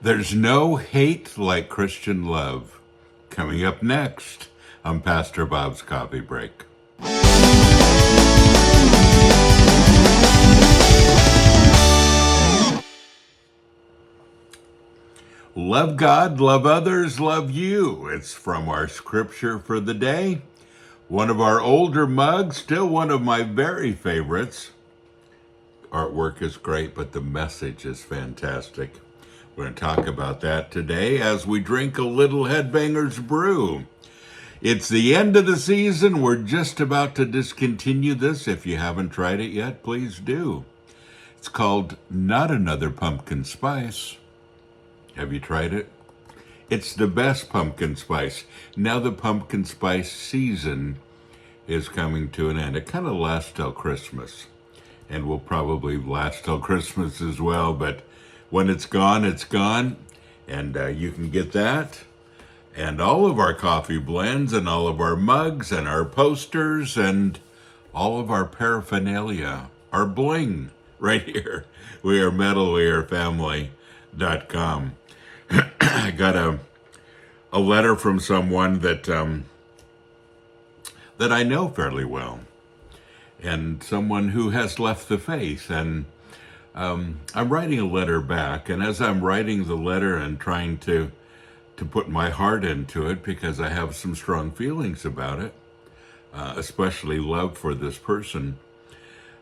There's no hate like Christian love. Coming up next on Pastor Bob's Coffee Break. Love God, love others, love you. It's from our scripture for the day. One of our older mugs, still one of my very favorites. Artwork is great, but the message is fantastic. We're going to talk about that today as we drink a little HEADBANGERS brew. It's the end of the season. We're just about to discontinue this. If you haven't tried it yet, please do. It's called Not Another Pumpkin Spice. Have you tried it? It's the best pumpkin spice. Now the pumpkin spice season is coming to an end. It kind of lasts till Christmas, and will probably last till Christmas as well. But when it's gone, it's gone. And you can get that and all of our coffee blends and all of our mugs and our posters and all of our paraphernalia, our bling right here. We are metal, we are family.com. I got a letter from someone that I know fairly well, and someone who has left the faith. And I'm writing a letter back, and as I'm writing the letter and trying to put my heart into it, because I have some strong feelings about it, especially love for this person.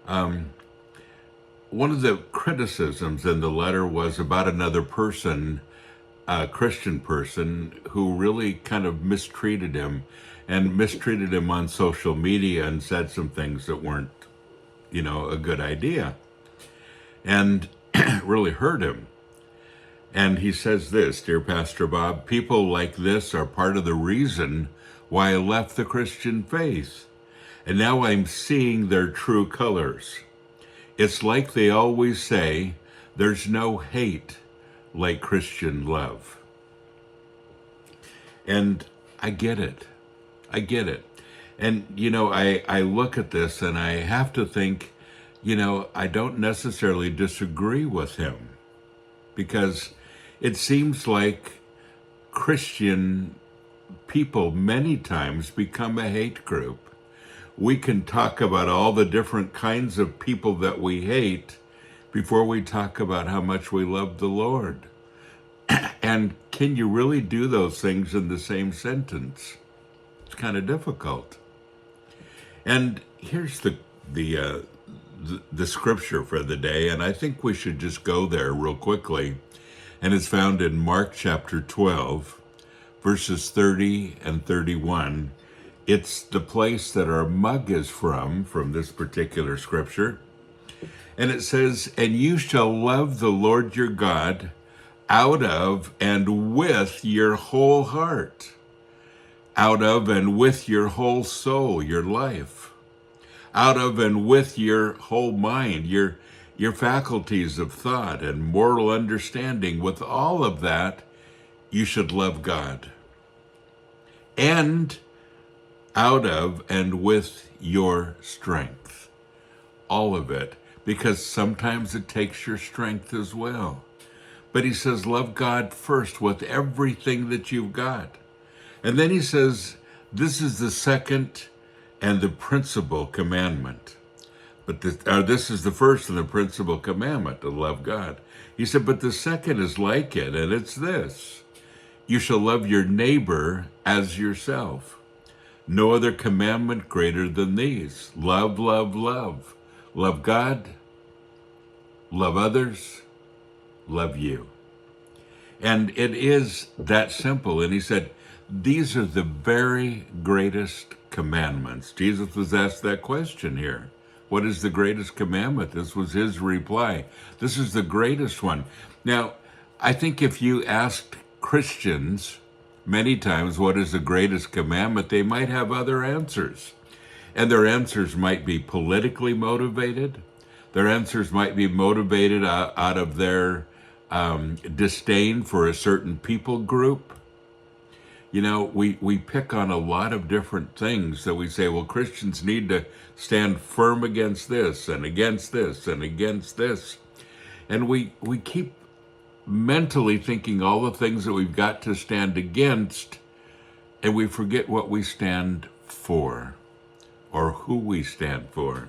One of the criticisms in the letter was about another person, a Christian person, who really kind of mistreated him on social media and said some things that weren't, a good idea, and really hurt him. And he says this, "Dear Pastor Bob, people like this are part of the reason why I left the Christian faith. And now I'm seeing their true colors. It's like they always say, there's no hate like Christian love." And I get it. And, I look at this and I have to think, I don't necessarily disagree with him, because it seems like Christian people many times become a hate group. We can talk about all the different kinds of people that we hate before we talk about how much we love the Lord. And can you really do those things in the same sentence? It's kind of difficult. And here's the scripture for the day, and I think we should just go there real quickly. And it's found in Mark chapter 12, verses 30 and 31. It's the place that our mug is from this particular scripture. And it says, "And you shall love the Lord your God out of and with your whole heart, out of and with your whole soul, your life, out of and with your whole mind, your faculties of thought and moral understanding. With all of that, you should love God. And out of and with your strength." All of it, because sometimes it takes your strength as well. But he says, love God first with everything that you've got. And then he says, this is the second and the principal commandment. But this is the first and the principal commandment, to love God. He said, but the second is like it, and it's this: you shall love your neighbor as yourself. No other commandment greater than these. Love, love, love. Love God, love others, love you. And it is that simple. And he said, these are the very greatest commandments. Jesus was asked that question here. What is the greatest commandment? This was his reply. This is the greatest one. Now, I think if you asked Christians many times what is the greatest commandment, they might have other answers. And their answers might be politically motivated. Their answers might be motivated out of their disdain for a certain people group. We pick on a lot of different things that we say, well, Christians need to stand firm against this and against this and against this. And we keep mentally thinking all the things that we've got to stand against, and we forget what we stand for or who we stand for.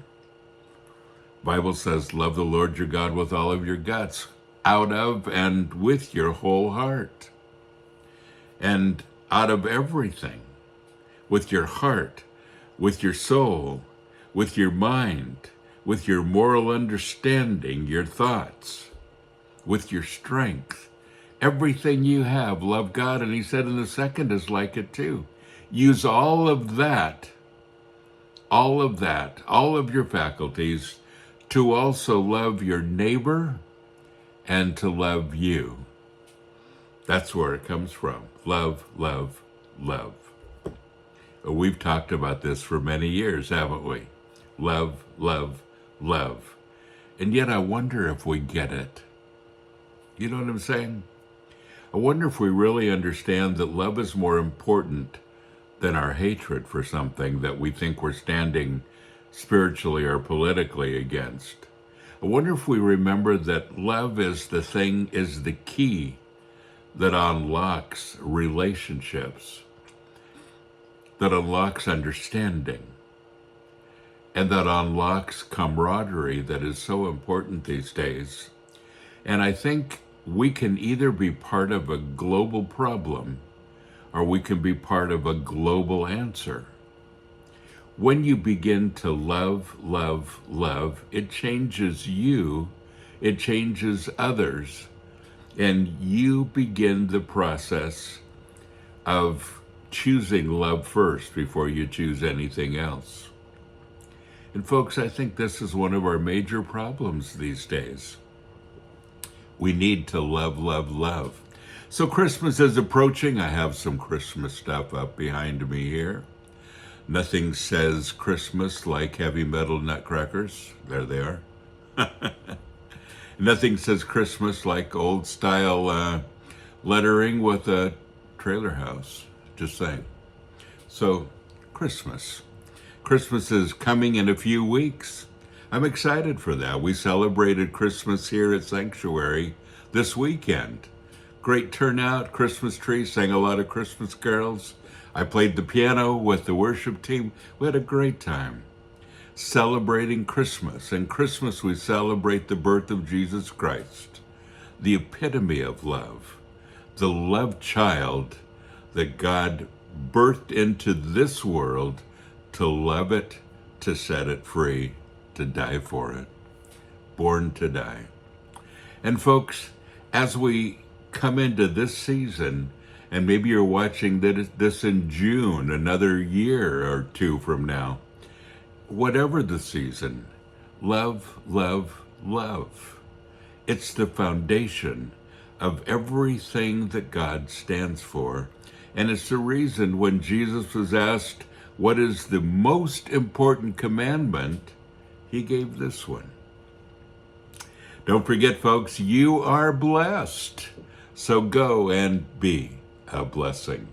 Bible says, love the Lord your God with all of your guts, out of and with your whole heart, and out of everything, with your heart, with your soul, with your mind, with your moral understanding, your thoughts, with your strength. Everything you have, love God. And he said, and the second is like it too. Use all of that, all of your faculties to also love your neighbor and to love you. That's where it comes from. Love, love, love. We've talked about this for many years, haven't we? Love, love, love. And yet I wonder if we get it. You know what I'm saying? I wonder if we really understand that love is more important than our hatred for something that we think we're standing spiritually or politically against. I wonder if we remember that love is the key that unlocks relationships, that unlocks understanding, and that unlocks camaraderie that is so important these days. And I think we can either be part of a global problem or we can be part of a global answer. When you begin to love, love, love, it changes you, it changes others, and you begin the process of choosing love first before you choose anything else. And folks, I think this is one of our major problems these days. We need to love, love, love. So Christmas is approaching. I have some Christmas stuff up behind me here. Nothing says Christmas like heavy metal nutcrackers. There they are. Nothing says Christmas like old style lettering with a trailer house. Just saying. So Christmas. Christmas is coming in a few weeks. I'm excited for that. We celebrated Christmas here at Sanctuary this weekend. Great turnout, Christmas tree, sang a lot of Christmas carols. I played the piano with the worship team. We had a great time celebrating Christmas. And Christmas, we celebrate the birth of Jesus Christ, the epitome of love, the love child that God birthed into this world to love it, to set it free, to die for it, born to die. And folks, as we come into this season, and maybe you're watching this in June, another year or two from now, whatever the season, love, love, love. It's the foundation of everything that God stands for. And it's the reason when Jesus was asked, what is the most important commandment? He gave this one. Don't forget, folks, you are blessed. So go and be a blessing.